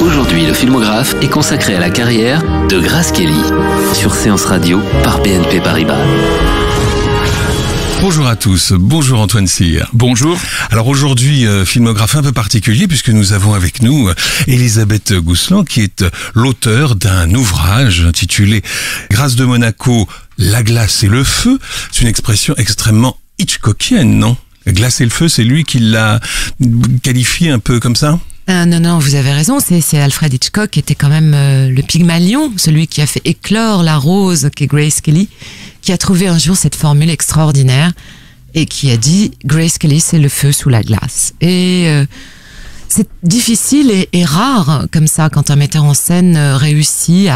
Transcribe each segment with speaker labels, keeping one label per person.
Speaker 1: Aujourd'hui, le filmographe est consacré à la carrière de Grace Kelly sur Séance Radio par BNP Paribas.
Speaker 2: Bonjour à tous, bonjour Antoine Cyr.
Speaker 3: Bonjour.
Speaker 2: Alors aujourd'hui, filmographe un peu particulier puisque nous avons avec nous Elisabeth Gousseland qui est l'auteur d'un ouvrage intitulé Grâce de Monaco, la glace et le feu. C'est une expression extrêmement hitchcockienne, non ? La glace et le feu, c'est lui qui l'a qualifié un peu comme ça ?
Speaker 4: Non, vous avez raison, c'est Alfred Hitchcock qui était quand même le Pygmalion, celui qui a fait éclore la rose qu'est Grace Kelly, qui a trouvé un jour cette formule extraordinaire et qui a dit Grace Kelly, c'est le feu sous la glace. Et c'est difficile et rare comme ça quand un metteur en scène réussit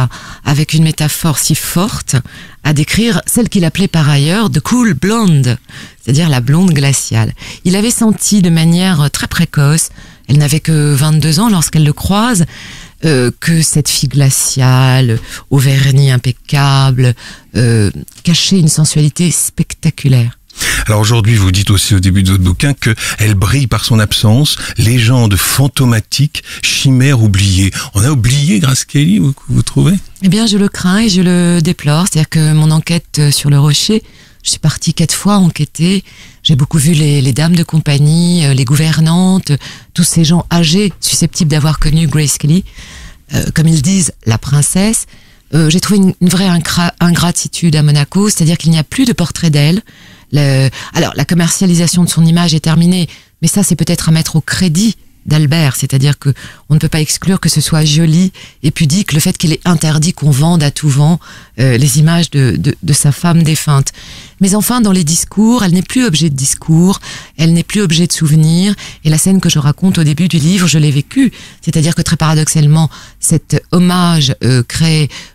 Speaker 4: avec une métaphore si forte à décrire celle qu'il appelait par ailleurs the cool blonde, c'est-à-dire la blonde glaciale. Il avait senti de manière très précoce, elle n'avait que 22 ans lorsqu'elle le croise, que cette fille glaciale, au vernis impeccable, cachait une sensualité spectaculaire.
Speaker 2: Alors aujourd'hui, vous dites aussi au début de votre bouquin qu'elle brille par son absence, légende fantomatique, chimère oubliée. On a oublié Grace Kelly, vous trouvez ?
Speaker 4: Eh bien, je le crains et je le déplore. C'est-à-dire que mon enquête sur le Rocher, je suis partie 4 fois enquêter. J'ai beaucoup vu les dames de compagnie, les gouvernantes, tous ces gens âgés susceptibles d'avoir connu Grace Kelly. Comme ils disent, la princesse. J'ai trouvé une vraie ingratitude à Monaco, c'est-à-dire qu'il n'y a plus de portrait d'elle. Alors, la commercialisation de son image est terminée, mais ça, c'est peut-être à mettre au crédit d'Albert, c'est-à-dire que on ne peut pas exclure que ce soit joli et pudique, le fait qu'il est interdit qu'on vende à tout vent les images de sa femme défunte. Mais enfin, dans les discours, elle n'est plus objet de discours, elle n'est plus objet de souvenirs, et la scène que je raconte au début du livre, je l'ai vécue, c'est-à-dire que très paradoxalement, cet hommage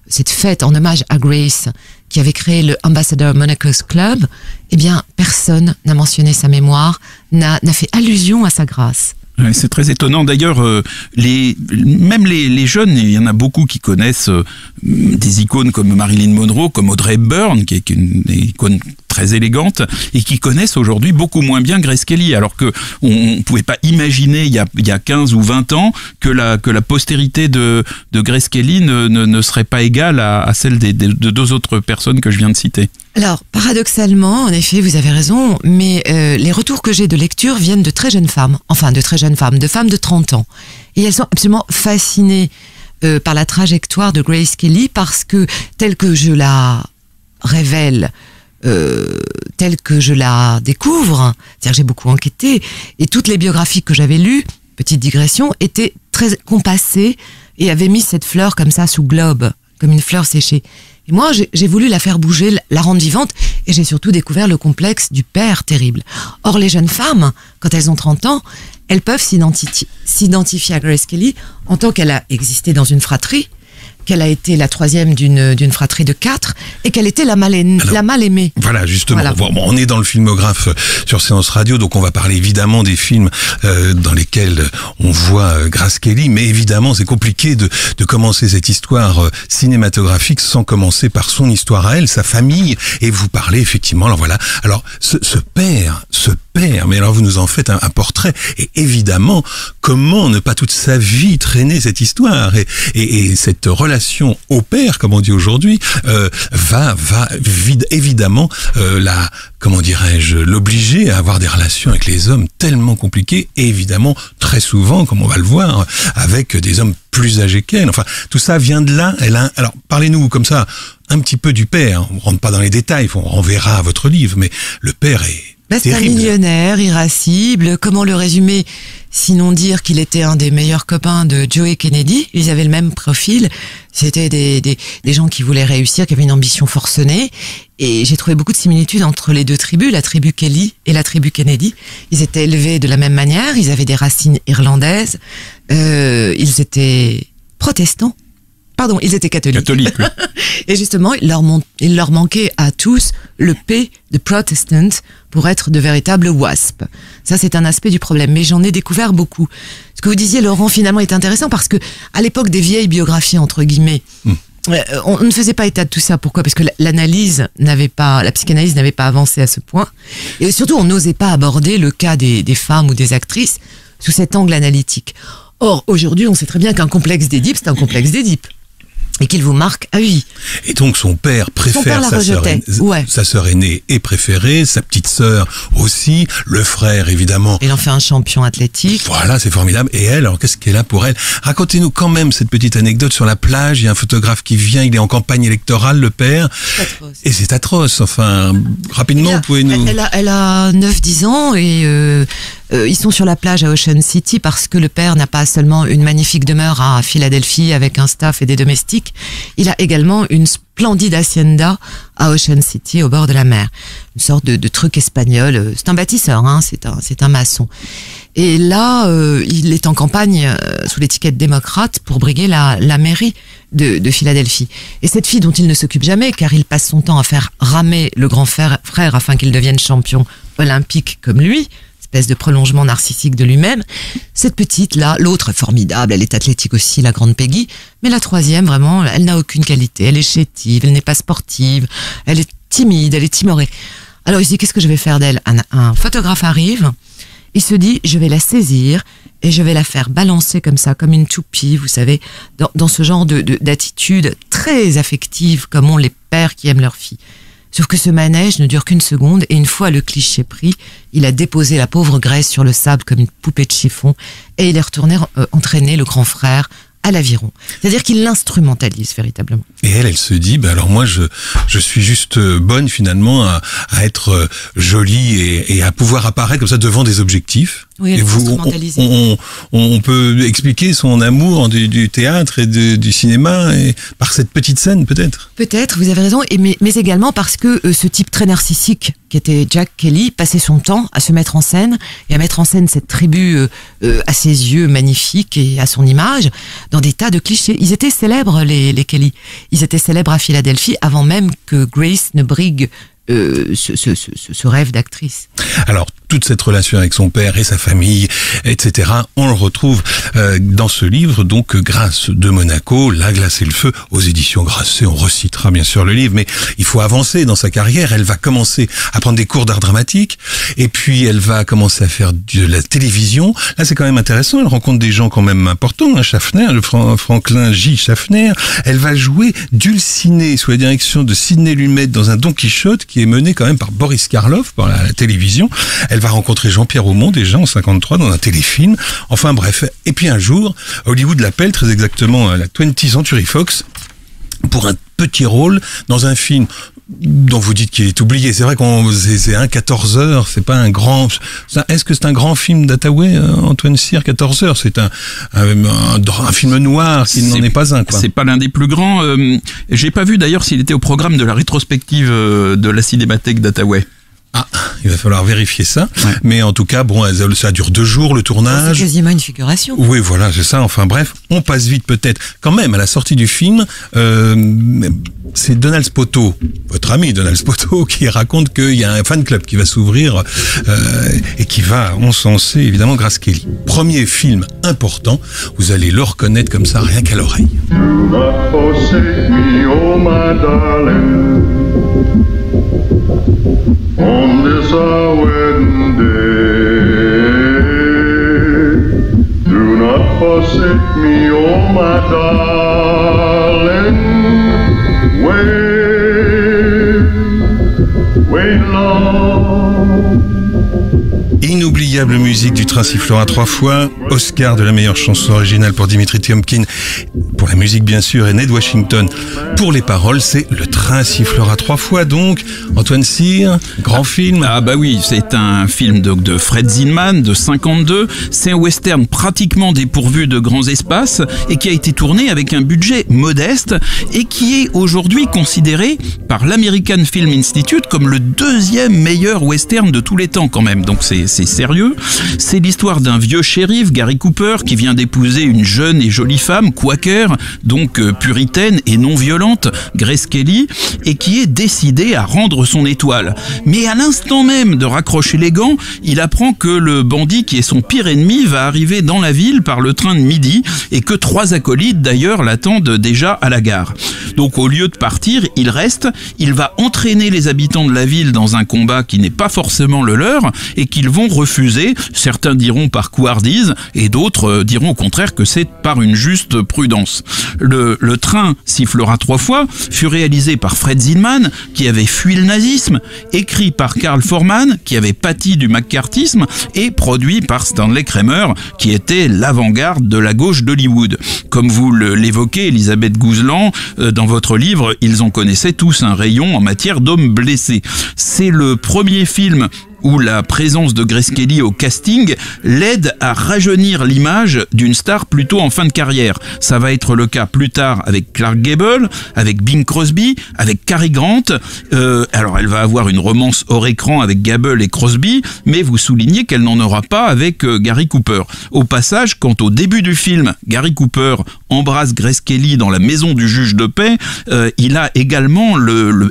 Speaker 4: cette fête en hommage à Grace, qui avait créé le Ambassador Monaco's Club, eh bien, personne n'a mentionné sa mémoire, n'a fait allusion à sa grâce.
Speaker 3: Ouais, c'est très étonnant. D'ailleurs, même les jeunes, il y en a beaucoup qui connaissent des icônes comme Marilyn Monroe, comme Audrey Hepburn, qui est une icône très élégante, et qui connaissent aujourd'hui beaucoup moins bien Grace Kelly, alors que on pouvait pas imaginer il y a 15 ou 20 ans que la postérité de Grace Kelly ne serait pas égale à celle de 2 autres personnes que je viens de citer.
Speaker 4: Alors, paradoxalement, en effet, vous avez raison, mais les retours que j'ai de lecture viennent de très jeunes femmes, de femmes de 30 ans. Et elles sont absolument fascinées par la trajectoire de Grace Kelly parce que, telle que je la révèle, telle que je la découvre, c'est-à-dire que j'ai beaucoup enquêté, et toutes les biographies que j'avais lues, petite digression, étaient très compassées et avaient mis cette fleur comme ça sous globe, comme une fleur séchée. Et moi, j'ai voulu la faire bouger, la rendre vivante, et j'ai surtout découvert le complexe du père terrible. Or, les jeunes femmes, quand elles ont 30 ans, elles peuvent s'identifier à Grace Kelly en tant qu'elle a existé dans une fratrie, qu'elle a été la 3e d'une fratrie de 4 et qu'elle était la mal aimée.
Speaker 2: Voilà, justement.
Speaker 4: Voilà.
Speaker 2: Bon, on est dans le filmographe sur Séance Radio, donc on va parler évidemment des films dans lesquels on voit Grace Kelly, mais évidemment c'est compliqué de commencer cette histoire cinématographique sans commencer par son histoire à elle, sa famille, et vous parlez effectivement, alors voilà, alors ce père, mais alors vous nous en faites un portrait, et évidemment, comment ne pas toute sa vie traîner cette histoire, et cette relation au père, comme on dit aujourd'hui, va évidemment l'obliger à avoir des relations avec les hommes tellement compliquées, et évidemment, très souvent, comme on va le voir, avec des hommes plus âgés qu'elle. Enfin, tout ça vient de là. Alors, parlez-nous comme ça, un petit peu du père. On ne rentre pas dans les détails, on renverra votre livre, mais le père est
Speaker 4: c'est un millionnaire, irascible. Comment le résumer, sinon dire qu'il était un des meilleurs copains de Joe Kennedy. Ils avaient le même profil. C'était des gens qui voulaient réussir, qui avaient une ambition forcenée. Et j'ai trouvé beaucoup de similitudes entre les 2 tribus, la tribu Kelly et la tribu Kennedy. Ils étaient élevés de la même manière, ils avaient des racines irlandaises, ils étaient protestants. Pardon, ils étaient catholiques.
Speaker 3: Oui.
Speaker 4: Et justement, il leur manquait à tous le P de Protestant pour être de véritables WASP. Ça, c'est un aspect du problème. Mais j'en ai découvert beaucoup. Ce que vous disiez, Laurent, finalement, est intéressant parce que à l'époque des vieilles biographies, entre guillemets, on ne faisait pas état de tout ça. Pourquoi ? Parce que la psychanalyse n'avait pas avancé à ce point. Et surtout, on n'osait pas aborder le cas des femmes ou des actrices sous cet angle analytique. Or, aujourd'hui, on sait très bien qu'un complexe d'Édipe, c'est un complexe d'Édipe. Et qu'il vous marque à vie.
Speaker 2: Et donc son père préfère sa sœur aînée et préférée, sa petite sœur aussi, le frère évidemment.
Speaker 4: Il en fait un champion athlétique.
Speaker 2: Voilà, c'est formidable. Et elle, alors qu'est-ce qu'elle a pour elle? Racontez-nous quand même cette petite anecdote sur la plage. Il y a un photographe qui vient, il est en campagne électorale, le père.
Speaker 4: C'est atroce.
Speaker 2: Et c'est atroce. Enfin, rapidement, vous pouvez nous...
Speaker 4: Elle a 9-10 ans et... ils sont sur la plage à Ocean City parce que le père n'a pas seulement une magnifique demeure à Philadelphie avec un staff et des domestiques, il a également une splendide hacienda à Ocean City au bord de la mer. Une sorte de truc espagnol. C'est un bâtisseur, hein, c'est un maçon. Et là, il est en campagne sous l'étiquette démocrate pour briguer la mairie de Philadelphie. Et cette fille dont il ne s'occupe jamais, car il passe son temps à faire ramer le grand frère afin qu'il devienne champion olympique comme lui, espèce de prolongement narcissique de lui-même. Cette petite-là, l'autre est formidable, elle est athlétique aussi, la grande Peggy, mais la troisième, vraiment, elle n'a aucune qualité, elle est chétive, elle n'est pas sportive, elle est timide, elle est timorée. Alors il se dit, qu'est-ce que je vais faire d'elle? Un photographe arrive, il se dit, je vais la saisir et je vais la faire balancer comme ça, comme une toupie, vous savez, dans ce genre d'attitude très affective, comme ont les pères qui aiment leur fille. Sauf que ce manège ne dure qu'une seconde et une fois le cliché pris, il a déposé la pauvre Grace sur le sable comme une poupée de chiffon et il est retourné entraîner le grand frère à l'aviron. C'est-à-dire qu'il l'instrumentalise véritablement.
Speaker 2: Et elle se dit, alors moi je suis juste bonne finalement à être jolie et à pouvoir apparaître comme ça devant des objectifs.
Speaker 4: Oui, elle
Speaker 2: on peut expliquer son amour du théâtre et du cinéma et par cette petite scène peut-être.
Speaker 4: Peut-être, vous avez raison, mais également parce que ce type très narcissique qui était Jack Kelly passait son temps à se mettre en scène et à mettre en scène cette tribu à ses yeux magnifiques et à son image dans des tas de clichés. Ils étaient célèbres les Kelly. Ils étaient célèbres à Philadelphie avant même que Grace ne brigue ce rêve d'actrice.
Speaker 2: Alors, toute cette relation avec son père et sa famille, etc., on le retrouve dans ce livre, donc Grâce de Monaco, La glace et le feu, aux éditions Grasset. On recitera bien sûr le livre, mais il faut avancer dans sa carrière. Elle va commencer à prendre des cours d'art dramatique, et puis elle va commencer à faire de la télévision. Là, c'est quand même intéressant. Elle rencontre des gens quand même importants, hein, Schaffner, le Franklin J. Schaffner. Elle va jouer Dulcinée sous la direction de Sidney Lumet dans un Don Quichotte qui est mené quand même par Boris Karloff, par la télévision. Elle va rencontrer Jean-Pierre Aumont déjà en 53 dans un téléfilm. Enfin bref. Et puis un jour, Hollywood l'appelle, très exactement la 20th Century Fox, pour un petit rôle dans un film dont vous dites qu'il est oublié. C'est vrai qu'on c'est un 14 heures, c'est pas un grand... Est-ce que c'est un grand film d'Hathaway, Antoine Cyr, 14 heures? C'est un film noir qui n'en est pas un, quoi. C'est
Speaker 3: pas l'un des plus grands. J'ai pas vu d'ailleurs s'il était au programme de la rétrospective de la Cinémathèque d'Hathaway.
Speaker 2: Ah, il va falloir vérifier ça. Ouais. Mais en tout cas, bon, ça dure 2 jours, le tournage.
Speaker 4: C'est quasiment une figuration.
Speaker 2: Oui, voilà, c'est ça. Enfin bref, on passe vite peut-être. Quand même, à la sortie du film, c'est Donald Spoto, votre ami Donald Spoto, qui raconte qu'il y a un fan club qui va s'ouvrir et qui va encenser évidemment Grace Kelly. Premier film important, vous allez le reconnaître comme ça, rien qu'à l'oreille. Do not forsake me, oh my darling. On this our wedding day, do not forsake me, oh my darling. Wait long. Inoubliable musique du Train sifflera 3 fois, Oscar de la meilleure chanson originale pour Dimitri Tiomkin, pour la musique bien sûr, et Ned Washington pour les paroles. C'est Le Train sifflera 3 fois, donc Antoine Cyr, grand film.
Speaker 3: Ah bah oui, c'est un film de Fred Zinman de 52, c'est un western pratiquement dépourvu de grands espaces et qui a été tourné avec un budget modeste et qui est aujourd'hui considéré par l'American Film Institute comme le 2e meilleur western de tous les temps quand même, donc c'est sérieux. C'est l'histoire d'un vieux shérif, Gary Cooper, qui vient d'épouser une jeune et jolie femme, quaker, donc puritaine et non violente, Grace Kelly, et qui est décidé à rendre son étoile. Mais à l'instant même de raccrocher les gants, il apprend que le bandit qui est son pire ennemi va arriver dans la ville par le train de midi et que 3 acolytes d'ailleurs l'attendent déjà à la gare. Donc au lieu de partir, il reste, il va entraîner les habitants de la ville dans un combat qui n'est pas forcément le leur et qu'ils vont refusé. Certains diront par couardise et d'autres diront au contraire que c'est par une juste prudence. Le train sifflera 3 fois fut réalisé par Fred Zinman, qui avait fui le nazisme, écrit par Karl Forman, qui avait pâti du maccarthisme, et produit par Stanley Kramer, qui était l'avant-garde de la gauche d'Hollywood. Comme vous l'évoquez, Elisabeth Gouzelan, dans votre livre, ils en connaissaient tous un rayon en matière d'hommes blessés. C'est le premier film où la présence de Grace Kelly au casting l'aide à rajeunir l'image d'une star plutôt en fin de carrière. Ça va être le cas plus tard avec Clark Gable, avec Bing Crosby, avec Cary Grant. Alors elle va avoir une romance hors écran avec Gable et Crosby, mais vous soulignez qu'elle n'en aura pas avec Gary Cooper. Au passage, quand au début du film, Gary Cooper embrasse Grace Kelly dans la maison du juge de paix, il a également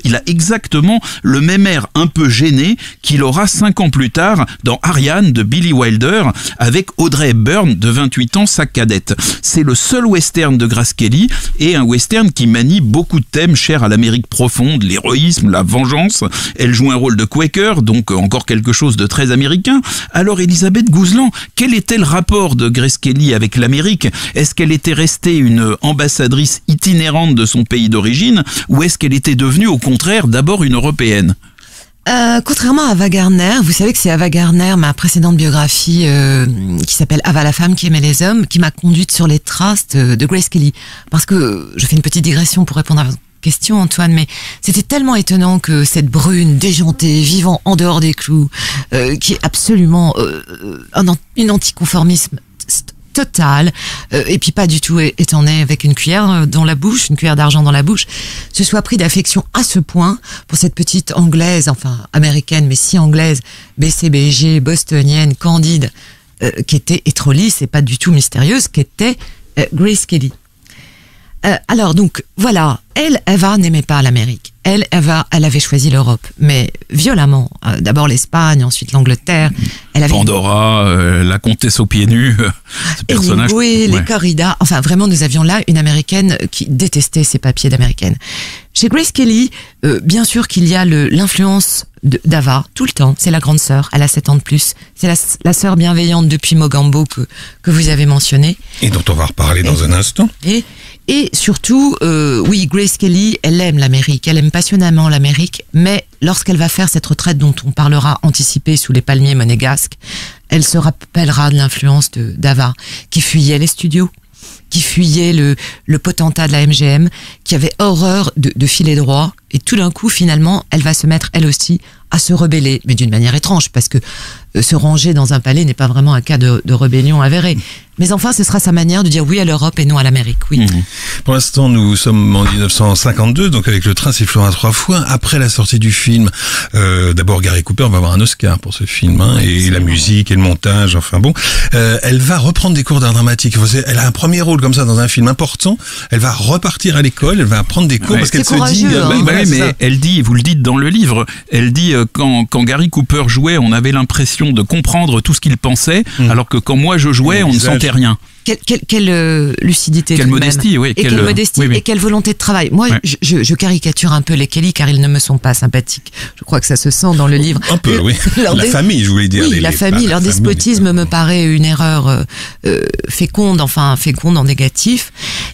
Speaker 3: il a exactement le même air un peu gêné qu'il aura 5 ans plus tard dans Ariane de Billy Wilder avec Audrey Hepburn de 28 ans, sa cadette. C'est le seul western de Grace Kelly et un western qui manie beaucoup de thèmes chers à l'Amérique profonde, l'héroïsme, la vengeance. Elle joue un rôle de Quaker, donc encore quelque chose de très américain. Alors Elisabeth Gouzelan, quel était le rapport de Grace Kelly avec l'Amérique? Est-ce qu'elle était restée une ambassadrice itinérante de son pays d'origine ou est-ce qu'elle était devenue au contraire d'abord une Européenne?
Speaker 4: Contrairement à Ava Gardner, vous savez que c'est Ava Gardner, ma précédente biographie qui s'appelle Ava la femme qui aimait les hommes, qui m'a conduite sur les traces de Grace Kelly. Parce que, je fais une petite digression pour répondre à votre question, Antoine, mais c'était tellement étonnant que cette brune, déjantée, vivant en dehors des clous, qui est absolument une anticonformisme total, et puis pas du tout étant né avec une cuillère dans la bouche, une cuillère d'argent dans la bouche, se soit pris d'affection à ce point pour cette petite anglaise, enfin américaine, mais si anglaise, BCBG, bostonienne, candide, qui était et trop lisse et pas du tout mystérieuse, qui était Grace Kelly. Alors donc, voilà, Eva n'aimait pas l'Amérique. Eva, elle avait choisi l'Europe, mais violemment. D'abord l'Espagne, ensuite l'Angleterre. Elle avait
Speaker 3: Pandora, la comtesse aux pieds nus, ce personnage.
Speaker 4: Oui, les corridas. Enfin, vraiment, nous avions là une Américaine qui détestait ses papiers d'Américaine. Chez Grace Kelly, bien sûr qu'il y a l'influence d'Ava, tout le temps. C'est la grande sœur, elle a 7 ans de plus. C'est la sœur bienveillante depuis Mogambo que vous avez mentionné.
Speaker 2: Et dont on va reparler dans un instant.
Speaker 4: Et surtout, oui, Grace Kelly, elle aime l'Amérique, elle aime passionnément l'Amérique, mais lorsqu'elle va faire cette retraite dont on parlera anticipée sous les palmiers monégasques, elle se rappellera de l'influence d'Ava, qui fuyait les studios, qui fuyait le potentat de la MGM, qui avait horreur de filer droit, et tout d'un coup, finalement, elle va se mettre, elle aussi, à se rebeller, mais d'une manière étrange, parce que se ranger dans un palais n'est pas vraiment un cas de rébellion avéré. Mais enfin, ce sera sa manière de dire oui à l'Europe et non à l'Amérique, oui.
Speaker 2: Pour l'instant, nous sommes en 1952, donc avec le train sifflera 3 fois. Après la sortie du film, d'abord Gary Cooper va avoir un Oscar pour ce film, hein, et la musique et le montage, enfin bon. Elle va reprendre des cours d'art dramatique. Elle a un premier rôle comme ça dans un film important. Elle va repartir à l'école, elle va prendre des cours parce qu'elle se dit...
Speaker 3: mais elle dit, vous le dites dans le livre, elle dit quand Gary Cooper jouait, on avait l'impression de comprendre tout ce qu'il pensait, alors que quand moi je jouais, on ne sentait rien.
Speaker 4: Quelle lucidité.
Speaker 3: Quelle modestie, oui.
Speaker 4: Et quelle modestie, oui. Et quelle volonté de travail. Moi, je caricature un peu les Kelly car ils ne me sont pas sympathiques. Je crois que ça se sent dans le livre.
Speaker 2: Un peu, oui. La famille, je voulais dire.
Speaker 4: Oui, la famille, leur despotisme me paraît une erreur féconde en négatif.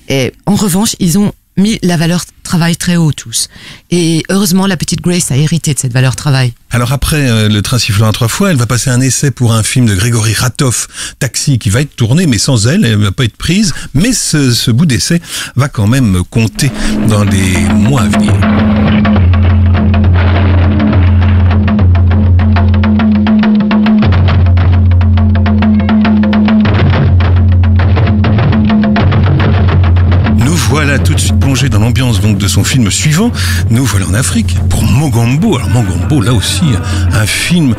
Speaker 4: Et en revanche, ils ont mis la valeur travail très haut tous. Et heureusement, la petite Grace a hérité de cette valeur travail.
Speaker 2: Alors après le train sifflant 3 fois, elle va passer un essai pour un film de Grégory Ratov, Taxi, qui va être tourné, mais sans elle va pas être prise. Mais ce bout d'essai va quand même compter dans les mois à venir. Voilà tout de suite plongé dans l'ambiance donc de son film suivant. Nous voilà en Afrique pour Mogambo. Alors Mogambo, là aussi un film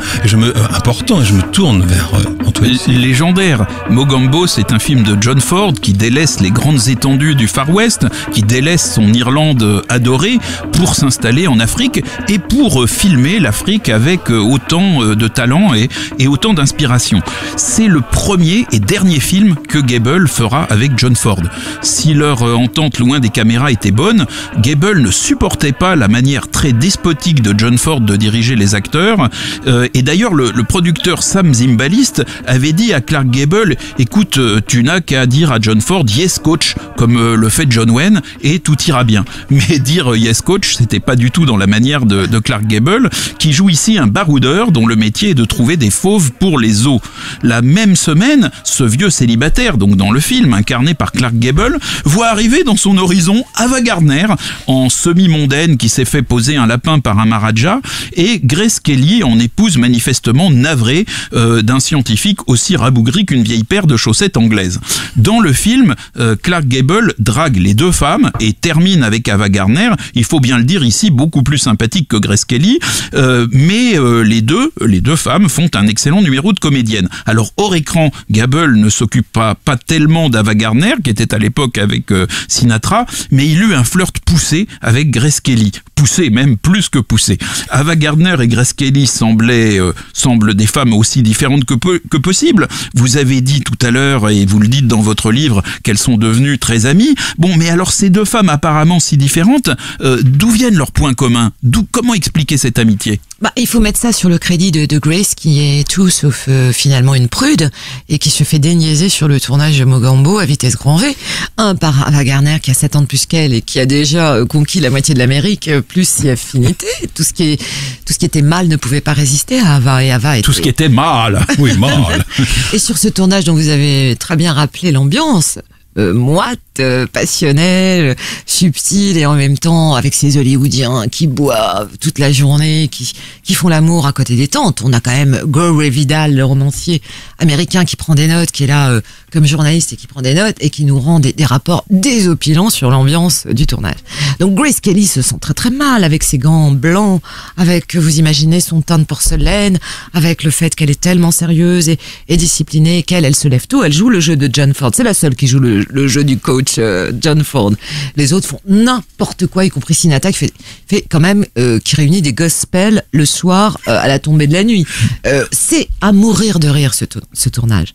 Speaker 2: important, et je me tourne vers Antoine.
Speaker 3: Légendaire. Mogambo, c'est un film de John Ford qui délaisse les grandes étendues du Far West, qui délaisse son Irlande adorée pour s'installer en Afrique et pour filmer l'Afrique avec autant de talent et autant d'inspiration. C'est le premier et dernier film que Gable fera avec John Ford. Si leur entente loin des caméras était bonne, Gable ne supportait pas la manière très despotique de John Ford de diriger les acteurs. Et d'ailleurs, le producteur Sam Zimbalist avait dit à Clark Gable, écoute, tu n'as qu'à dire à John Ford, yes coach, comme le fait John Wayne, et tout ira bien. Mais dire yes coach, c'était pas du tout dans la manière de Clark Gable, qui joue ici un baroudeur dont le métier est de trouver des fauves pour les os. La même semaine, ce vieux célibataire, donc dans le film, incarné par Clark Gable, voit arriver dans son horizon Ava Gardner, en semi-mondaine qui s'est fait poser un lapin par un Maharaja, et Grace Kelly, en épouse manifestement navrée d'un scientifique aussi rabougri qu'une vieille paire de chaussettes anglaises. Dans le film, Clark Gable drague les deux femmes et termine avec Ava Gardner, il faut bien le dire ici, beaucoup plus sympathique que Grace Kelly, mais les deux femmes font un excellent numéro de comédienne. Alors hors écran, Gable ne s'occupe pas tellement d'Ava Gardner, qui était à l'époque avec Sinatra, mais il eut un flirt poussé avec Grace Kelly. Poussé, même plus que poussé. Ava Gardner et Grace Kelly semblent des femmes aussi différentes que possible. Vous avez dit tout à l'heure, et vous le dites dans votre livre, qu'elles sont devenues très amies. Bon, mais alors ces deux femmes apparemment si différentes, d'où viennent leurs points communs? Comment expliquer cette amitié?
Speaker 4: Il faut mettre ça sur le crédit de Grace, qui est tout sauf finalement une prude, et qui se fait déniaiser sur le tournage de Mogambo à vitesse grand V. Un par Ava Gardner, qui a 7 ans de plus qu'elle, et qui a déjà conquis la moitié de l'Amérique, plus si affinité. Tout ce qui était mâle ne pouvait pas résister à Ava, et Ava était...
Speaker 3: Tout ce qui était mâle, oui, mâle.
Speaker 4: Et sur ce tournage dont vous avez très bien rappelé l'ambiance, moite, passionnelle, subtile, et en même temps avec ces Hollywoodiens qui boivent toute la journée, qui font l'amour à côté des tentes. On a quand même Gore Vidal, le romancier américain, qui prend des notes, qui est là comme journaliste et qui prend des notes et qui nous rend des rapports désopilants sur l'ambiance du tournage. Donc Grace Kelly se sent très très mal avec ses gants blancs, avec, vous imaginez, son teint de porcelaine, avec le fait qu'elle est tellement sérieuse et disciplinée, elle se lève tôt, elle joue le jeu de John Ford. C'est la seule qui joue le jeu du coach John Ford. Les autres font n'importe quoi, y compris Sinatra qui fait quand même qui réunit des gospels le soir à la tombée de la nuit. C'est à mourir de rire ce tournage.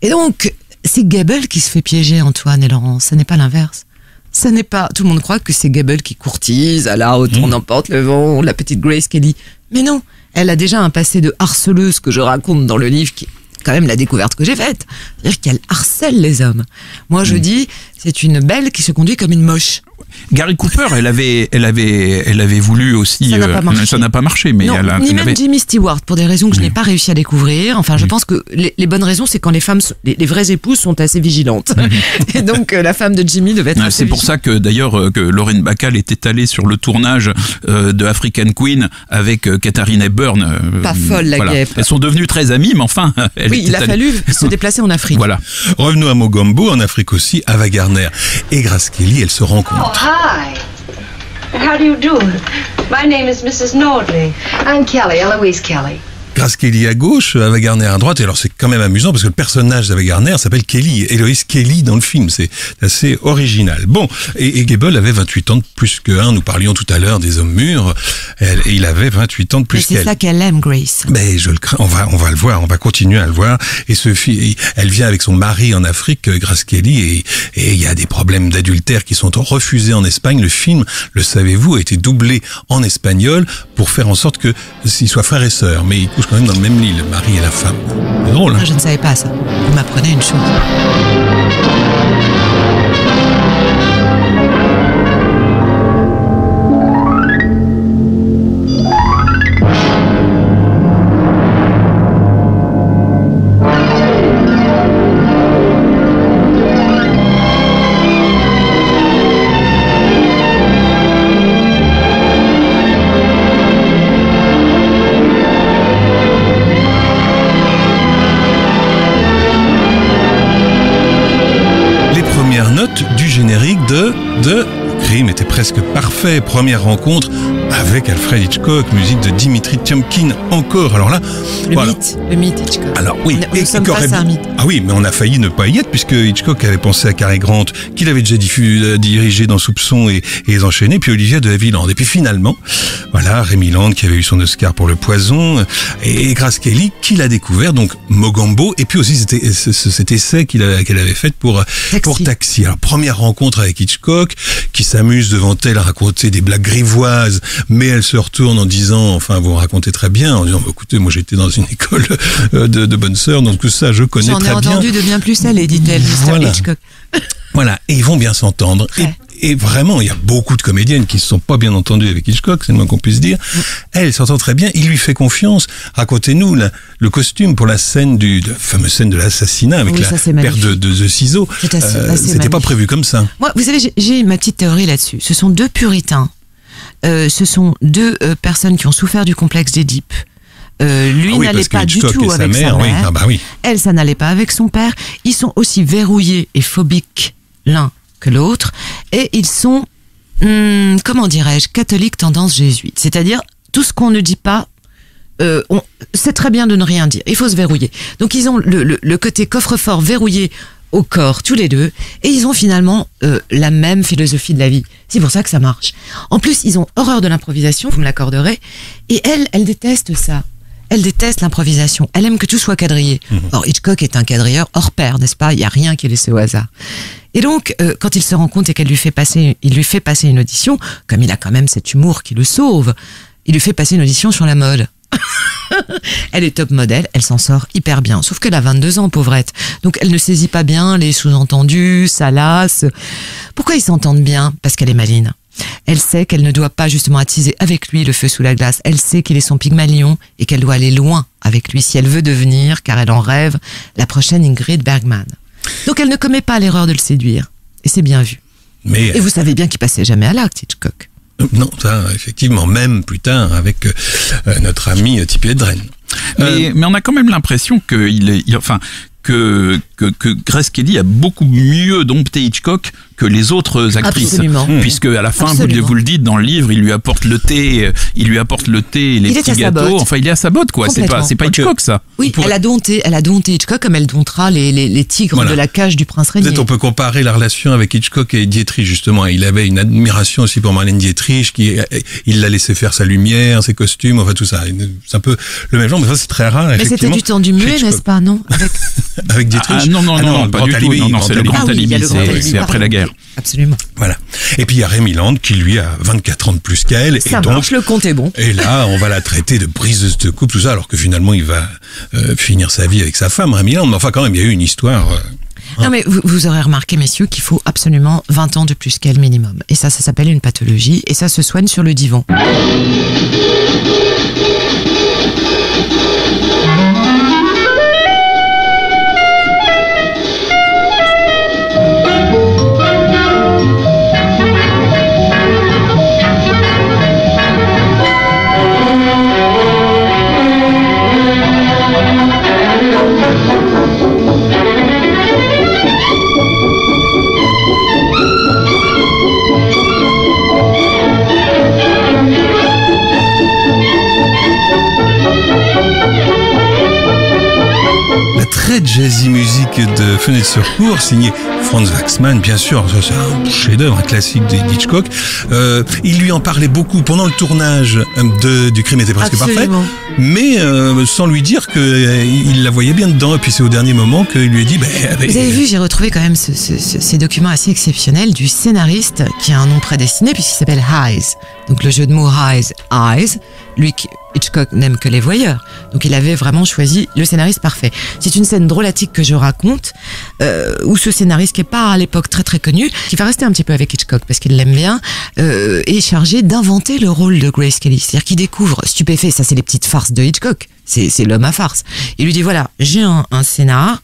Speaker 4: Et donc c'est Gable qui se fait piéger, Antoine et Laurence. Ce n'est pas l'inverse. Ça n'est pas. Tout le monde croit que c'est Gable qui courtise à la haute, on emporte le vent, la petite Grace Kelly. Mais non, elle a déjà un passé de harceleuse que je raconte dans le livre, qui est quand même la découverte que j'ai faite. C'est-à-dire qu'elle harcèle les hommes. Moi, je dis, c'est une belle qui se conduit comme une moche.
Speaker 3: Gary Cooper, elle avait voulu aussi. Ça n'a pas marché, mais
Speaker 4: non, ni même Jimmy Stewart, pour des raisons que je n'ai pas réussi à découvrir. Enfin, je pense que les bonnes raisons, c'est quand les femmes, les vraies épouses sont assez vigilantes. Et donc la femme de Jimmy devait être assez
Speaker 3: C'est pour ça que d'ailleurs que Lauren Bacall était allée sur le tournage de African Queen avec Katharine Hepburn.
Speaker 4: Pas folle la guêpe.
Speaker 3: Elles sont devenues très amies, mais enfin.
Speaker 4: Il a fallu se déplacer en Afrique.
Speaker 3: Voilà.
Speaker 2: Revenons à Mogambo, en Afrique aussi, Ava Gardner et Grace Kelly, elles se rencontrent.
Speaker 5: Oh, hi. How do you do? My name is Mrs. Nordley. I'm Kelly, Eloise Kelly.
Speaker 2: Grace Kelly à gauche, Ava Gardner à droite. Et alors c'est quand même amusant parce que le personnage d'Ava Gardner s'appelle Kelly, Eloise Kelly dans le film. C'est assez original. Bon, et Gable avait 28 ans de plus qu'un. Nous parlions tout à l'heure des hommes mûrs. Et il avait 28 ans de plus qu'elle.
Speaker 4: C'est ça qu'elle aime, Grace.
Speaker 2: Mais je le crains. On va le voir. On va continuer à le voir. Et elle vient avec son mari en Afrique, Grace Kelly, et il y a des problèmes d'adultère qui sont refusés en Espagne. Le film, le savez-vous, a été doublé en espagnol pour faire en sorte que s'ils soient frères et sœurs. Mais ils couchent quand même dans le même lit, le mari et la femme. C'est drôle, hein?
Speaker 4: Je ne savais pas ça. Vous m'apprenez une chose.
Speaker 2: Du générique de rythme était presque parfait. Première rencontre avec Alfred Hitchcock, musique de Dimitri Tiomkin encore. Alors là,
Speaker 4: le mythe Hitchcock.
Speaker 2: Alors oui,
Speaker 4: nous sommes face à un mythe.
Speaker 2: Ah oui, mais on a failli ne pas y être puisque Hitchcock avait pensé à Cary Grant, qu'il avait déjà dirigé dans Soupçon et Les Enchaînés, puis Olivia de Havilland. Et puis finalement, voilà, Rémi Land qui avait eu son Oscar pour Le Poison, et Grace Kelly qui l'a découvert, donc Mogambo, et puis aussi cet essai qu'elle avait fait pour Taxi. Alors première rencontre avec Hitchcock, qui s'amuse devant elle à raconter des blagues grivoises, mais elle se retourne en disant, enfin vous racontez très bien, en disant écoutez, moi j'étais dans une école de bonnes sœurs, donc tout ça je connais très bien.
Speaker 4: J'en ai entendu de bien plus salé, dit-elle, Mr. Hitchcock.
Speaker 2: Voilà, et ils vont bien s'entendre. Et vraiment, il y a beaucoup de comédiennes qui ne se sont pas bien entendues avec Hitchcock, c'est le moins qu'on puisse dire. Elle s'entend très bien, il lui fait confiance. Racontez-nous le costume pour la scène la fameuse scène de l'assassinat avec la paire de ciseaux. C'était pas prévu comme ça.
Speaker 4: Moi, vous savez, j'ai ma petite théorie là-dessus. Ce sont deux puritains. Ce sont deux personnes qui ont souffert du complexe d'Édipe. Lui n'allait pas du tout avec sa mère.
Speaker 2: Oui.
Speaker 4: Elle, ça n'allait pas avec son père. Ils sont aussi verrouillés et phobiques l'un que l'autre, et ils sont, comment dirais-je, catholiques tendance jésuite. C'est-à-dire, tout ce qu'on ne dit pas, c'est très bien de ne rien dire. Il faut se verrouiller. Donc ils ont le côté coffre-fort verrouillé au corps, tous les deux, et ils ont finalement la même philosophie de la vie. C'est pour ça que ça marche. En plus, ils ont horreur de l'improvisation, vous me l'accorderez, et elle déteste ça. Elle déteste l'improvisation. Elle aime que tout soit quadrillé. Or, Hitchcock est un quadrilleur hors pair, n'est-ce pas? Il n'y a rien qui est laissé au hasard. Et donc, quand ils se rencontrent et il lui fait passer une audition, comme il a quand même cet humour qui le sauve, il lui fait passer une audition sur la mode. Elle est top modèle, elle s'en sort hyper bien. Sauf qu'elle a 22 ans, pauvrette. Donc elle ne saisit pas bien les sous-entendus, ça lasse. Pourquoi ils s'entendent bien? Parce qu'elle est maline. Elle sait qu'elle ne doit pas justement attiser avec lui le feu sous la glace. Elle sait qu'il est son Pygmalion et qu'elle doit aller loin avec lui si elle veut devenir, car elle en rêve, la prochaine Ingrid Bergman. Donc elle ne commet pas l'erreur de le séduire. Et c'est bien vu. Et vous savez bien qu'il passait jamais à l'acte, Hitchcock.
Speaker 2: Non, ça, effectivement, même plus tard avec notre ami Tippi Hedren.
Speaker 3: Mais on a quand même l'impression que que Grace Kelly a beaucoup mieux dompté Hitchcock que les autres actrices.
Speaker 4: Absolument.
Speaker 3: Puisque à la fin, vous le dites dans le livre, il lui apporte le thé et les petits gâteaux. Enfin, il est à sa botte, quoi. C'est pas Hitchcock, ça.
Speaker 4: Oui, elle a dompté Hitchcock comme elle domptera les tigres de la cage du prince régnier.
Speaker 2: Peut-être on peut comparer la relation avec Hitchcock et Dietrich, justement. Il avait une admiration aussi pour Marlène Dietrich, il l'a laissé faire sa lumière, ses costumes, enfin tout ça. C'est un peu le même genre, mais ça c'est très rare.
Speaker 4: Mais c'était du temps du muet, n'est-ce pas, non?
Speaker 2: Avec Dietrich?
Speaker 3: Non, pas du tout. Non, c'est le Grand Alibi, c'est après la guerre.
Speaker 4: Absolument.
Speaker 2: Voilà. Et puis il y a Rémi Land qui lui a 24 ans de plus qu'elle.
Speaker 4: Ça marche, le compte est bon.
Speaker 2: Et là, on va la traiter de briseuse de couple, tout ça, alors que finalement il va finir sa vie avec sa femme, Rémi Land. Mais enfin quand même, il y a eu une histoire.
Speaker 4: Non mais vous aurez remarqué, messieurs, qu'il faut absolument 20 ans de plus qu'elle minimum. Et ça s'appelle une pathologie, et ça se soigne sur le divan.
Speaker 2: Très jazzy musique de Fenêtre sur cour, signé Franz Waxman, bien sûr, ça c'est un chef-d'œuvre, un classique d'Hitchcock. Il lui en parlait beaucoup pendant le tournage du Crime était presque parfait, mais sans lui dire qu'il la voyait bien dedans. Et puis c'est au dernier moment qu'il lui a dit...
Speaker 4: Vous avez vu, j'ai retrouvé quand même ces documents assez exceptionnels du scénariste qui a un nom prédestiné puisqu'il s'appelle Hayes. Donc le jeu de mots Hayes, lui Hitchcock n'aime que les voyeurs. Donc il avait vraiment choisi le scénariste parfait. C'est une scène drôlatique que je raconte où ce scénariste qui est pas à l'époque très très connu, qui va rester un petit peu avec Hitchcock parce qu'il l'aime bien, est chargé d'inventer le rôle de Grace Kelly. C'est-à-dire qu'il découvre, stupéfait, ça c'est les petites farces de Hitchcock, c'est l'homme à farce. Il lui dit voilà, j'ai un scénar,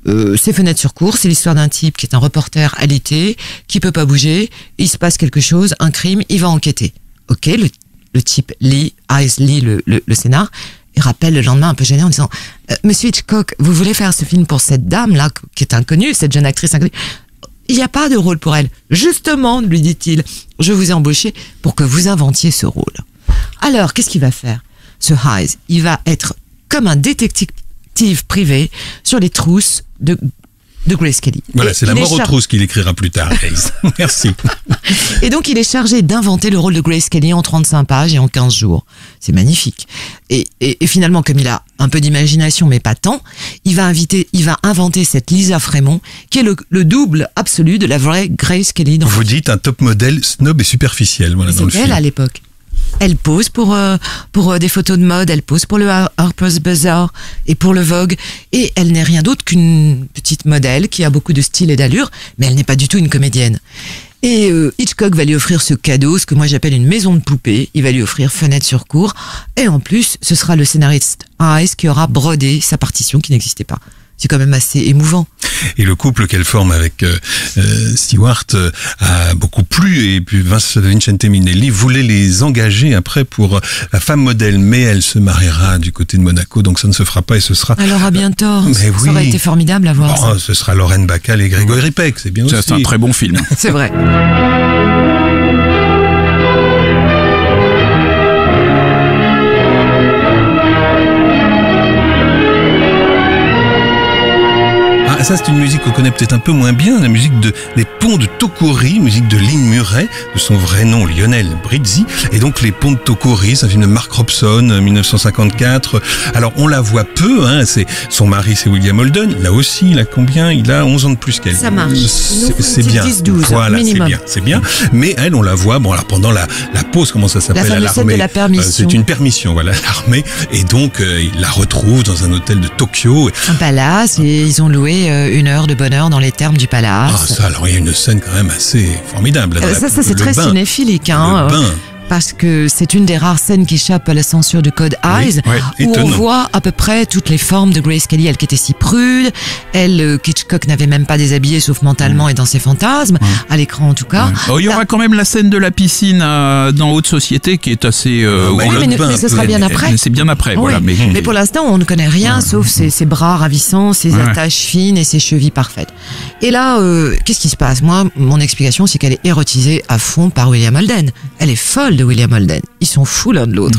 Speaker 4: c'est Fenêtre sur cour, c'est l'histoire d'un type qui est un reporter alité, qui peut pas bouger, il se passe quelque chose, un crime, il va enquêter. Ok, le type lit le scénar et rappelle le lendemain un peu gêné en disant Monsieur Hitchcock, vous voulez faire ce film pour cette dame là qui est inconnue, cette jeune actrice inconnue? Il n'y a pas de rôle pour elle. Justement, lui dit-il, je vous ai embauché pour que vous inventiez ce rôle. Alors, qu'est-ce qu'il va faire, ce Hayes? Il va être comme un détective privé sur les trousses de Grace Kelly.
Speaker 2: Voilà, c'est La mort aux trousses qu'il écrira plus tard, Hayes. Merci.
Speaker 4: Et donc, il est chargé d'inventer le rôle de Grace Kelly en 35 pages et en 15 jours. C'est magnifique. Et finalement, comme il a un peu d'imagination, mais pas tant, il va inventer cette Lisa Fremont, qui est le double absolu de la vraie Grace Kelly.
Speaker 2: Vous dites un top modèle snob et superficiel, voilà, dans le film.
Speaker 4: C'est elle à l'époque. Elle pose pour des photos de mode, elle pose pour le Harper's Bazaar et pour le Vogue, et elle n'est rien d'autre qu'une petite modèle qui a beaucoup de style et d'allure, mais elle n'est pas du tout une comédienne. Et Hitchcock va lui offrir ce cadeau, ce que moi j'appelle une maison de poupée. Il va lui offrir Fenêtre sur cour, et en plus, ce sera le scénariste Hayes qui aura brodé sa partition qui n'existait pas. C'est quand même assez émouvant.
Speaker 2: Et le couple qu'elle forme avec Stewart a beaucoup plu, et puis Vincente Minnelli voulait les engager après pour la femme modèle, mais elle se mariera du côté de Monaco, donc ça ne se fera pas, et ce sera...
Speaker 4: Elle aura bien tort.
Speaker 2: Mais
Speaker 4: ça aurait été formidable à voir.
Speaker 2: Bon, ce sera Lorraine Bacall et Grégory Peck, c'est bien aussi.
Speaker 3: C'est un très bon film.
Speaker 4: C'est vrai.
Speaker 2: Ça, c'est une musique qu'on connaît peut-être un peu moins bien, la musique Les Ponts de Tokori, musique de Lynn Murray, de son vrai nom Lionel Brizzi. Et donc Les Ponts de Tokori, c'est un film de Mark Robson, 1954. Alors on la voit peu, hein, son mari c'est William Holden, là aussi, il a combien? Il a 11 ans de plus qu'elle.
Speaker 4: Ça marche.
Speaker 2: C'est bien.
Speaker 4: 10-12,
Speaker 2: voilà,
Speaker 4: minimum.
Speaker 2: c'est bien. Mais elle, on la voit, bon alors pendant la pause, comment ça s'appelle?
Speaker 4: La fameuse scène de la permission.
Speaker 2: C'est une permission, voilà, l'armée. Et donc il la retrouve dans un hôtel de Tokyo.
Speaker 4: Un palace, et ils ont loué une heure de bonheur dans les termes du palace.
Speaker 2: Ah ça, alors il y a une scène quand même assez formidable.
Speaker 4: Ça c'est très cinéphilique, hein.
Speaker 2: Le bain.
Speaker 4: Parce que c'est une des rares scènes qui échappe à la censure du code Hayes, où on voit à peu près toutes les formes de Grace Kelly, elle qui était si prude, elle Hitchcock n'avait même pas déshabillé sauf mentalement et dans ses fantasmes, à l'écran en tout cas.
Speaker 3: Oh, il y aura quand même la scène de la piscine dans Haute Société qui est assez...
Speaker 4: mais ce sera bien après.
Speaker 3: C'est bien après, voilà.
Speaker 4: Mais pour l'instant, on ne connaît rien sauf ses bras ravissants, ses attaches fines et ses chevilles parfaites. Et là, qu'est-ce qui se passe? Moi, mon explication, c'est qu'elle est érotisée à fond par William Holden. Elle est folle de William Holden. Ils sont fous l'un de l'autre.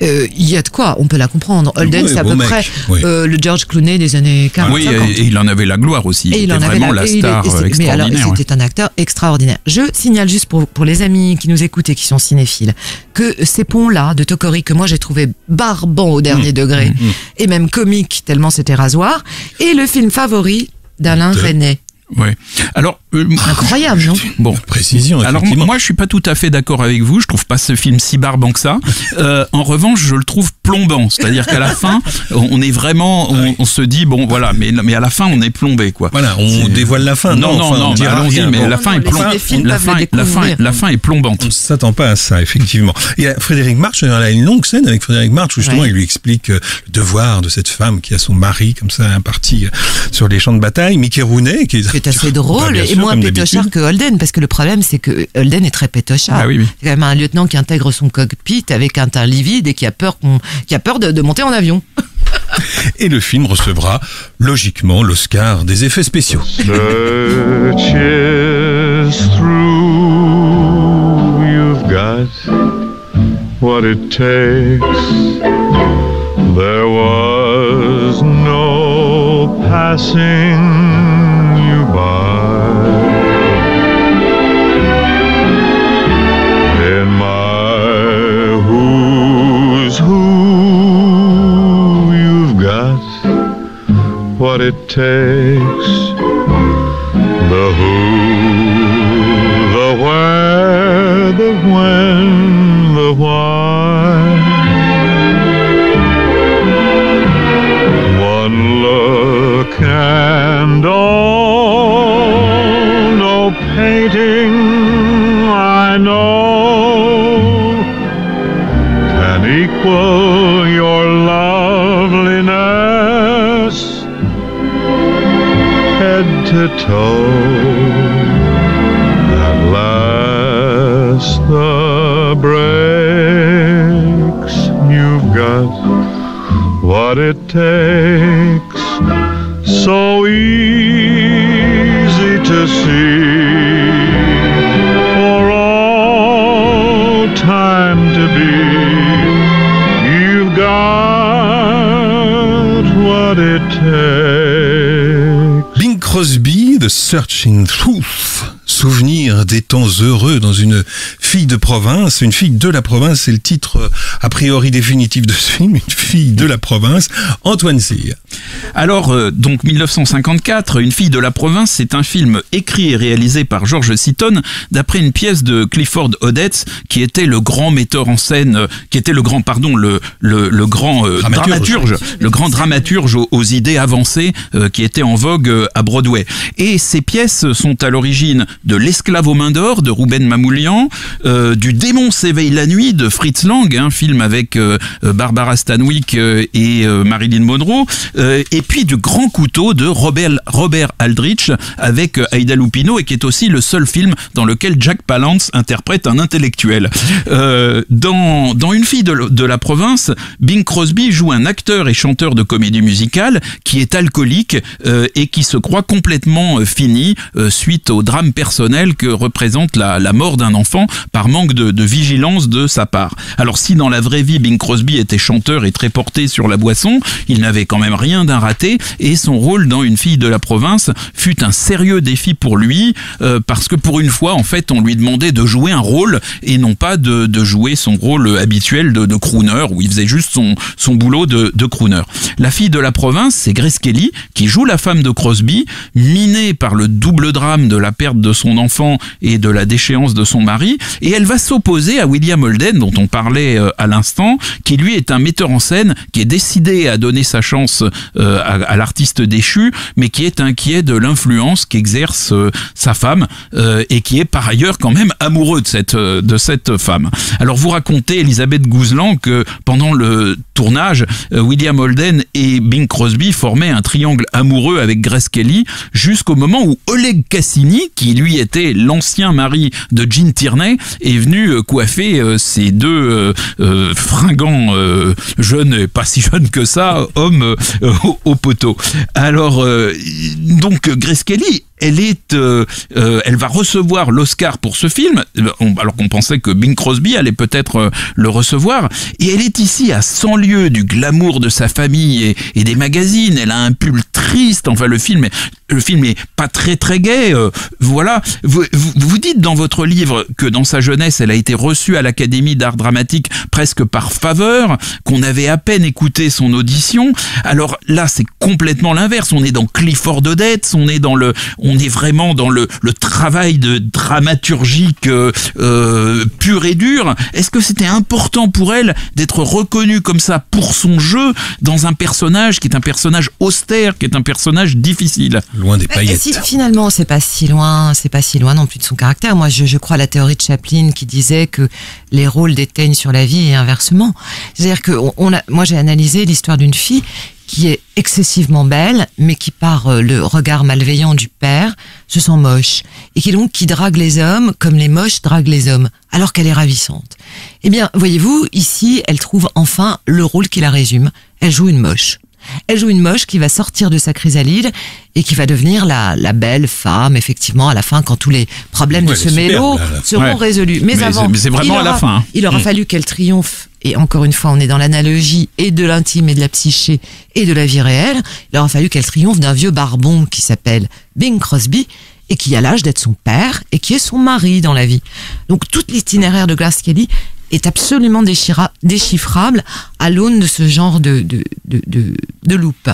Speaker 4: Il y a de quoi, on peut la comprendre. Holden, c'est à peu près le George Clooney des années 40. Oui,
Speaker 3: et il en avait la gloire aussi. Il était vraiment la star extraordinaire.
Speaker 4: Mais alors, c'était un acteur extraordinaire. Je signale juste pour les amis qui nous écoutent et qui sont cinéphiles, que ces ponts-là de Tokori, que moi j'ai trouvé barbant au dernier degré, et même comique tellement c'était rasoir, et le film favori d'Alain Resnais.
Speaker 3: Ouais. Alors
Speaker 4: incroyable, non?
Speaker 3: Bon,
Speaker 2: précision.
Speaker 3: Alors moi, je suis pas tout à fait d'accord avec vous. Je trouve pas ce film si barbant que ça. En revanche, je le trouve plombant. C'est-à-dire qu'à la fin, on est vraiment, on se dit bon, voilà, mais à la fin, on est plombé, quoi.
Speaker 2: Voilà, on dévoile la fin.
Speaker 3: Non, allons-y, mais la fin est plombante. La fin est plombante.
Speaker 2: On s'attend pas à ça, effectivement. Il y a Frédéric March. Il y a une longue scène avec Frédéric March où justement il lui explique le devoir de cette femme qui a son mari comme ça parti sur les champs de bataille. Mickey Rooney qui est
Speaker 4: assez drôle et moins pétochard que Holden, parce que le problème c'est que Holden est très pétochard.
Speaker 3: Ah oui.
Speaker 4: C'est quand même un lieutenant qui intègre son cockpit avec un teint livide et qui a peur de monter en avion.
Speaker 2: Et le film recevra logiquement l'Oscar des effets spéciaux.
Speaker 6: Searches through, you've got what it takes. There was no passing you by. In my who's who, you've got what it takes. The who, the where, the when, the why. One look and all, no painting I know can equal your loveliness, head to toe. At last the breaks, you've got what it takes. So easy to see.
Speaker 2: de Searching Truth, souvenir des temps heureux dans une fille de province. Une fille de la province, c'est le titre a priori définitif de ce film, une fille de la province. Antoine Cyr.
Speaker 3: Alors, donc 1954, Une fille de la province, c'est un film écrit et réalisé par George Seaton d'après une pièce de Clifford Odets, qui était le grand metteur en scène, qui était le grand dramaturge aux idées avancées qui étaient en vogue à Broadway. Et ces pièces sont à l'origine de L'esclave aux mains d'or de Rouben Mamoulian, du Démon s'éveille la nuit de Fritz Lang, un film avec Barbara Stanwyck et Marilyn Monroe, et puis du Grand couteau de Robert Aldrich avec Aida Lupino, et qui est aussi le seul film dans lequel Jack Palance interprète un intellectuel. Dans Une fille de la province, Bing Crosby joue un acteur et chanteur de comédie musicale qui est alcoolique et qui se croit complètement fini suite au drame personnel que représente la mort d'un enfant par manque de vigilance de sa part. Alors si dans la vraie vie Bing Crosby était chanteur et très porté sur la boisson, il n'avait quand même rien d'un raté, et son rôle dans Une fille de la province fut un sérieux défi pour lui parce que pour une fois en fait on lui demandait de jouer un rôle et non pas de jouer son rôle habituel de crooner, où il faisait juste son boulot de crooner. La fille de la province, c'est Grace Kelly qui joue la femme de Crosby, minée par le double drame de la perte de son enfant et de la déchéance de son mari, et elle va s'opposer à William Holden, dont on parlait à l'instant, qui lui est un metteur en scène qui est décidé à donner sa chance à l'artiste déchu, mais qui est inquiet de l'influence qu'exerce sa femme et qui est par ailleurs quand même amoureux de cette femme. Alors vous racontez, Elisabeth Gouzlan, que pendant le tournage, William Holden et Bing Crosby formaient un triangle amoureux avec Grace Kelly jusqu'au moment où Oleg Cassini, qui lui était l'ancien mari de Gene Tierney, est venu coiffer ces deux fringants jeunes, et pas si jeunes que ça, hommes au poteau. Alors, donc Grace Kelly, elle va recevoir l'Oscar pour ce film, alors qu'on pensait que Bing Crosby allait peut-être le recevoir, et elle est ici à 100 lieues du glamour de sa famille et des magazines. Elle a un pull triste, enfin le film est pas très très gai, voilà. Vous dites dans votre livre que dans sa jeunesse, elle a été reçue à l'Académie d'art dramatique presque par faveur, qu'on avait à peine écouté son audition. Alors là, c'est complètement l'inverse. On est dans Clifford Odets, on est vraiment dans le travail de dramaturgique pur et dur. Est-ce que c'était important pour elle d'être reconnue comme ça pour son jeu dans un personnage qui est un personnage austère, qui est un personnage difficile?
Speaker 2: Loin des paillettes.
Speaker 4: Finalement, c'est pas si loin non plus de son caractère. Moi, je crois à la théorie de Chaplin qui disait que les rôles déteignent sur la vie et inversement. C'est-à-dire que moi, j'ai analysé l'histoire d'une fille qui est excessivement belle, mais qui par le regard malveillant du père se sent moche, et qui drague les hommes comme les moches draguent les hommes, alors qu'elle est ravissante. Eh bien, voyez-vous, ici, elle trouve enfin le rôle qui la résume. Elle joue une moche. Elle joue une moche qui va sortir de sa chrysalide et qui va devenir la belle femme, effectivement, à la fin, quand tous les problèmes de ce mélo seront résolus. Mais avant,
Speaker 3: c'est vraiment à la fin.
Speaker 4: Il aura fallu qu'elle triomphe. Et encore une fois, on est dans l'analogie et de l'intime et de la psyché et de la vie réelle. Il aura fallu qu'elle triomphe d'un vieux barbon qui s'appelle Bing Crosby et qui a l'âge d'être son père et qui est son mari dans la vie. Donc tout l'itinéraire de Grace Kelly est absolument déchiffrable à l'aune de ce genre de loupe.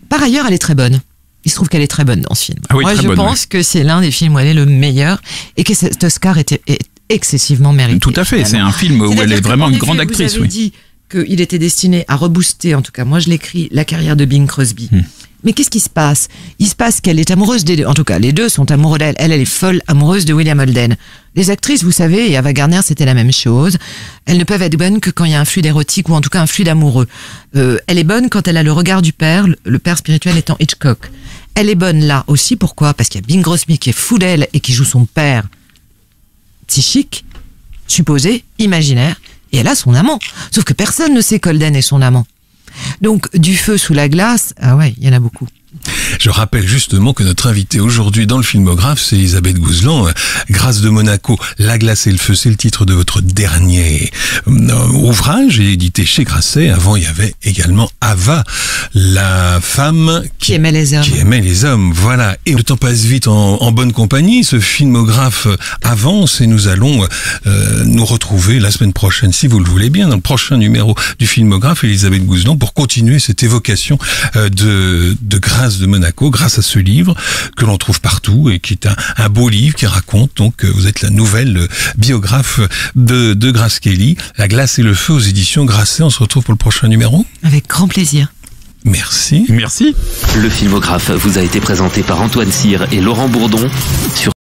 Speaker 4: Par ailleurs, elle est très bonne. Il se trouve qu'elle est très bonne dans ce film.
Speaker 3: Ah oui,
Speaker 4: moi, je pense que c'est l'un des films où elle est le meilleur et que cet Oscar est excessivement mérité.
Speaker 3: Tout à fait, c'est un film où elle est vraiment une grande actrice.
Speaker 4: Vous avez dit qu'il était destiné à rebooster, en tout cas moi je l'écris, la carrière de Bing Crosby. Mais qu'est-ce qui se passe? Il se passe qu'elle est amoureuse des deux. En tout cas, les deux sont amoureux d'elle. Elle est folle amoureuse de William Holden. Les actrices, vous savez, et Ava Gardner, c'était la même chose. Elles ne peuvent être bonnes que quand il y a un fluide érotique ou en tout cas un fluide amoureux. Elle est bonne quand elle a le regard du père, le père spirituel étant Hitchcock. Elle est bonne là aussi. Pourquoi? Parce qu'il y a Bing Crosby qui est fou d'elle et qui joue son père psychique, supposé, imaginaire, et elle a son amant. Sauf que personne ne sait qu'Holden est son amant. Donc, du feu sous la glace, ah ouais, il y en a beaucoup.
Speaker 2: Je rappelle justement que notre invitée aujourd'hui dans le filmographe, c'est Elisabeth Gouzelan. Grâce de Monaco, La glace et le feu, c'est le titre de votre dernier ouvrage, édité chez Grasset. Avant, il y avait également Ava, la femme
Speaker 4: qui aimait les hommes.
Speaker 2: Qui aimait les hommes, voilà. Et le temps passe vite en bonne compagnie. Ce filmographe avance et nous allons nous retrouver la semaine prochaine, si vous le voulez bien, dans le prochain numéro du filmographe, Elisabeth Gouzelan, pour continuer cette évocation de Grâce de Monaco, grâce à ce livre que l'on trouve partout et qui est un beau livre qui raconte, donc vous êtes la nouvelle biographe de Grace Kelly, La glace et le feu aux éditions Grasset. On se retrouve pour le prochain numéro.
Speaker 4: Avec grand plaisir.
Speaker 2: Merci.
Speaker 3: Merci.
Speaker 1: Le filmographe vous a été présenté par Antoine Cyr et Laurent Bourdon sur